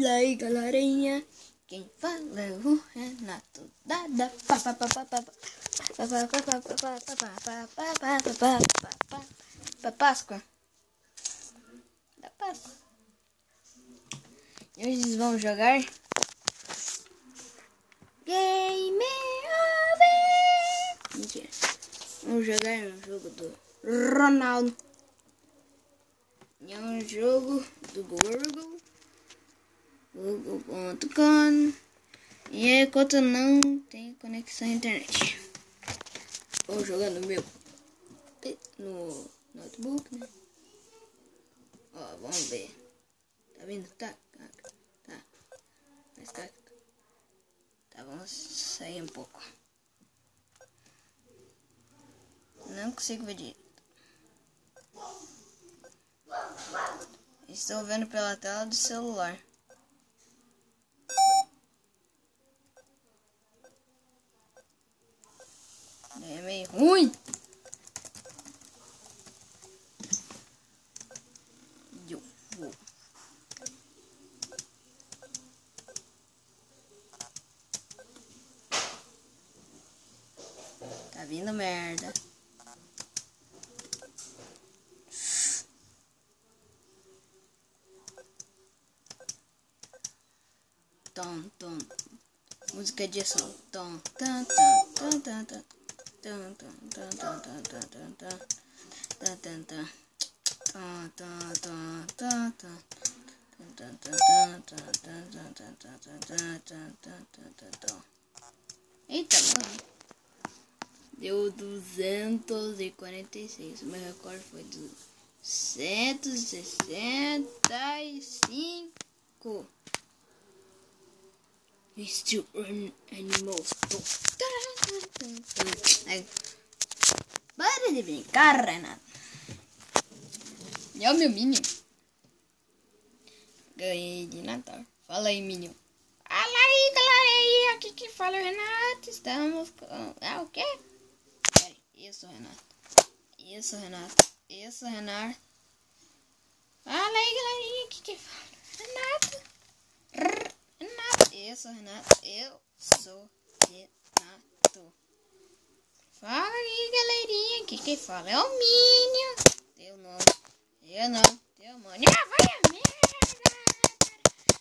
E aí, galerinha, quem fala é o Renato da Páscoa. Da Páscoa. E hoje eles vão jogar Game Over. Mentira. Vamos jogar um jogo do Ronaldo. E é um jogo do Google.com. E é enquanto não tem conexão à internet. Vou jogar no meu notebook, né? Ó, vamos ver. Tá vendo? Tá. Mas tá, vamos sair um pouco. Não consigo ver direito. Estou vendo pela tela do celular. É meio ruim. Eu vou. Tá vindo merda. Tom. Música de ação. Tom. Eita, mano. Deu 246. O meu recorde foi 265. Still animals. Para de brincar, Renato. E é o meu Minion. Ganhei de Natal. Fala aí, Minion. Fala aí, galera. Aqui que fala o Renato. Estamos com... o quê? Peraí. Isso, Renato. Fala aí, galerinha. Aqui que fala Renato. Eu sou Renato. Fala aí, galerinha. Aqui quem fala é o Minion. Teu nome. Eu não. Teu nome. Ah, vai a merda.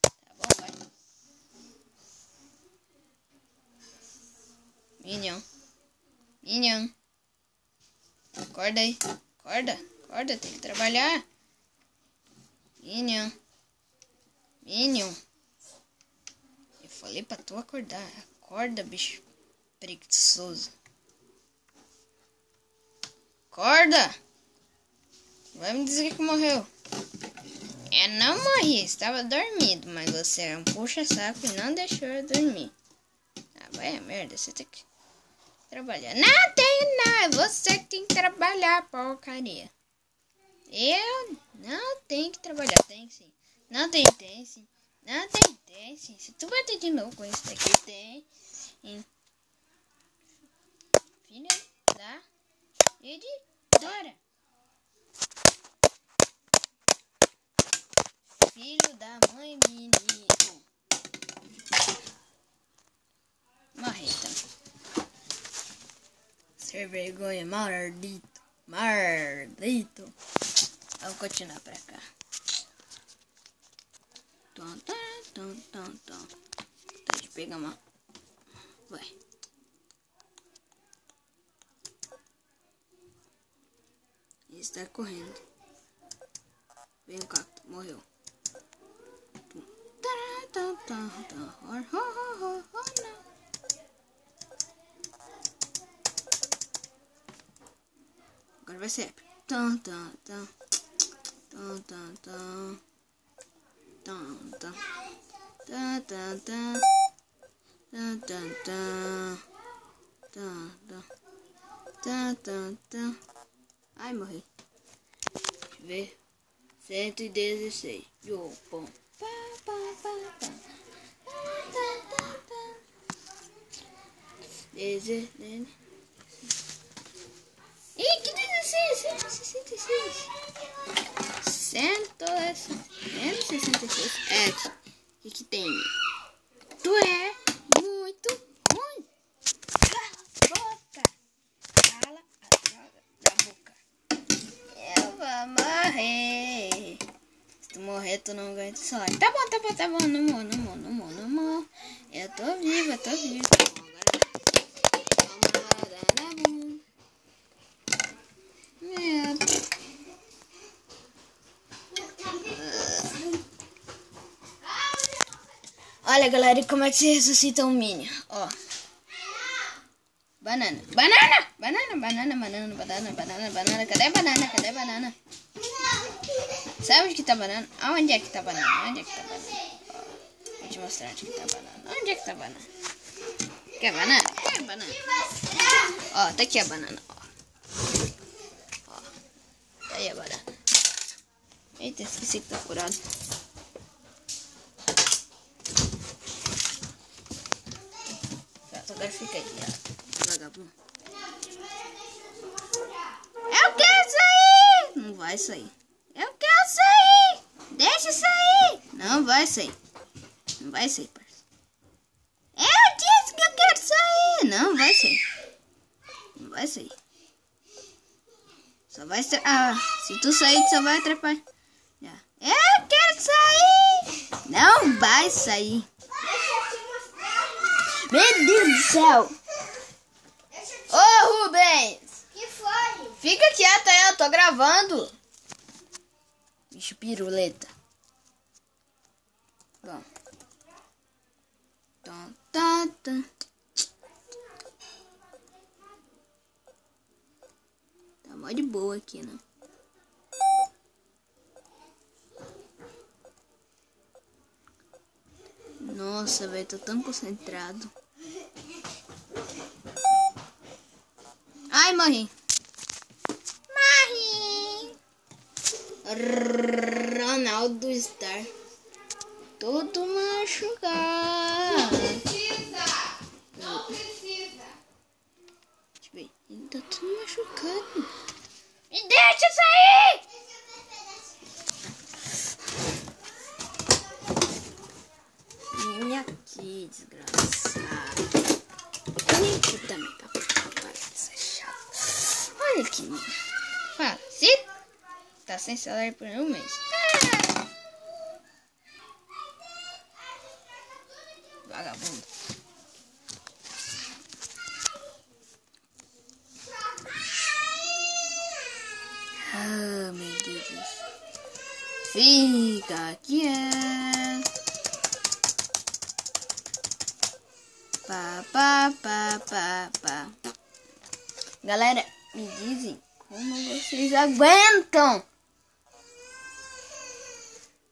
Tá bom, vai. Minion. Acorda aí. Acorda. Tem que trabalhar. Minion. Eu falei pra tu acordar. Acorda, bicho preguiçoso. Acorda! Vai me dizer que morreu. Eu não morri, estava dormindo, mas você é um puxa-saco e não deixou eu dormir. Ah, vai a merda, você tem que trabalhar. Não tenho não, é você que tem que trabalhar, porcaria. Eu não tenho que trabalhar, tem sim. Não tem sim. Não tem sim. Se tu bater de novo com isso daqui, tem. Filha da editora. Filho da mãe, menino. Morre então. Ser vergonha, maldito. Vamos continuar pra cá. Deixa eu pegar uma. Vai. Ele está correndo. Vem o cacto. Morreu. Agora vai ser épico. Ai, morri. Deixa eu ver. 116. Bom. Ih, que 16? 166. 166. É, tu não aguenta essa live. Tá bom, no amor. Eu tô viva, Olha, galera, e como é que se ressuscita um Minion? Ó. Banana. Cadê a banana? Sabe onde que tá banana? Onde é que tá banana? Ó, vou te mostrar onde que tá banana. Onde é que tá banana? Quer banana? Ó, tá aqui a banana, ó. Tá aí a banana. Eita, esqueci que tá curado. Agora fica aí, ó. Vagabundo. Eu quero sair! Não vai sair. Eu quero sair! Deixa sair! Não vai sair. Não vai sair, parceiro. Eu disse que eu quero sair! Não vai sair. Não vai sair. Só vai sair. Ah, se tu sair, tu só vai atrapalhar. Eu quero sair! Não vai sair. Meu Deus do céu! Ô, Rubens! Que foi? Fica quieto aí, eu tô gravando. Bicho piruleta. Bom. Tá. Tá mó de boa aqui, né? Nossa, velho, tô tão concentrado. Ai, morri. Ronaldo Star. Todo machucado. Não precisa. Deixa eu ver. Ele tá tudo machucado. Me deixa sair! Vem aqui, desgraçado. Vem aqui também, papai. Isso é chato. Olha aqui. Fala, se tá sem salário por um mês. Vagabundo. Ah, meu Deus. Fica quieto. Pá. Galera, me dizem como vocês aguentam.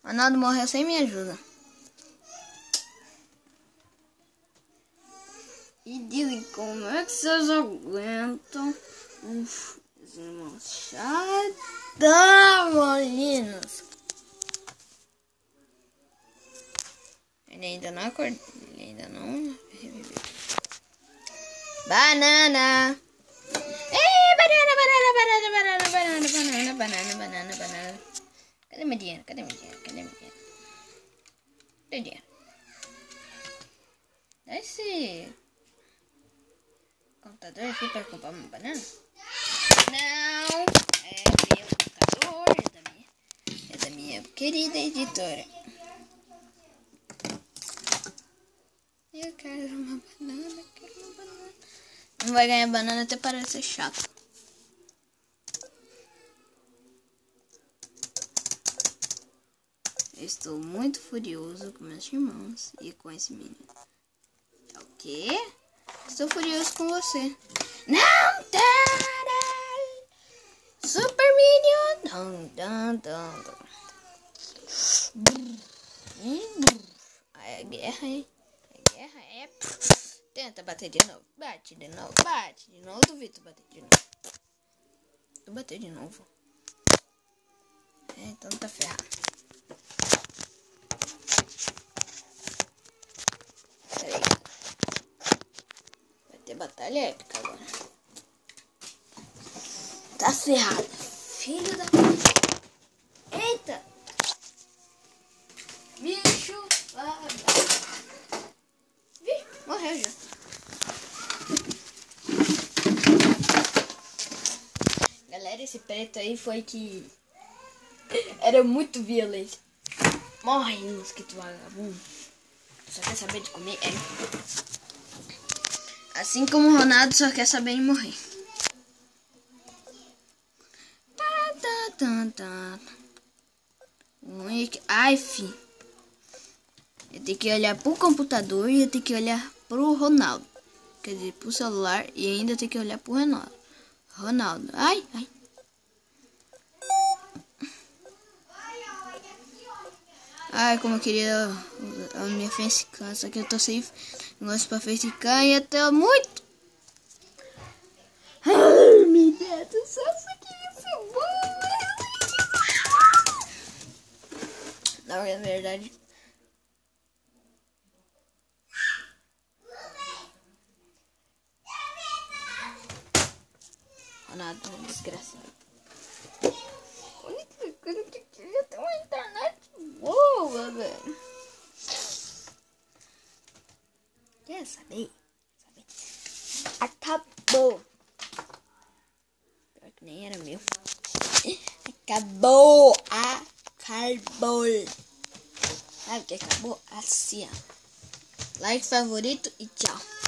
Ronaldo morreu sem minha ajuda. E dizem como é que vocês aguentam. Os irmãos chatamolinos. Ele ainda não acordou. Ele ainda não reviveu. Banana. Ei, banana. Cadê meu dinheiro? Cadê dinheiro? Dá esse computador aqui para comprar uma banana? Não, é meu computador, é da minha querida editora. Eu quero uma banana, Não vai ganhar banana até parar de ser chato. Eu estou muito furioso com meus irmãos e com esse menino. O quê? Estou furioso com você. Não, Super Minion. A guerra é. Tenta bater de novo. Bate de novo. Duvido tu bater de novo. Tu bateu de novo. Então tá ferrado. Peraí. Vai ter batalha épica agora. Tá ferrado. Filho da... Eita! Bicho! Morreu já. Galera, esse preto aí foi que era muito violento. Morre, mosquito vagabundo. Só quer saber de comer? É. Assim como o Ronaldo só quer saber de morrer. Ai, fi. Eu tenho que olhar pro computador e eu tenho que olhar pro Ronaldo. Quer dizer, pro celular e ainda tenho que olhar pro Ronaldo. Ai, ai. Ai, como eu queria a minha facecam, só que eu tô sem negócio pra facecam e até muito. Ai, meu Deus do céu, isso aqui ia ser bom. Na verdade. Ronaldo, desgraçado. Eu queria ter uma internet boa, velho. Quer saber? Acabou. Pior que nem era meu. Acabou. Acabou. Sabe o que acabou? Assim, ó. Like, favorito e tchau.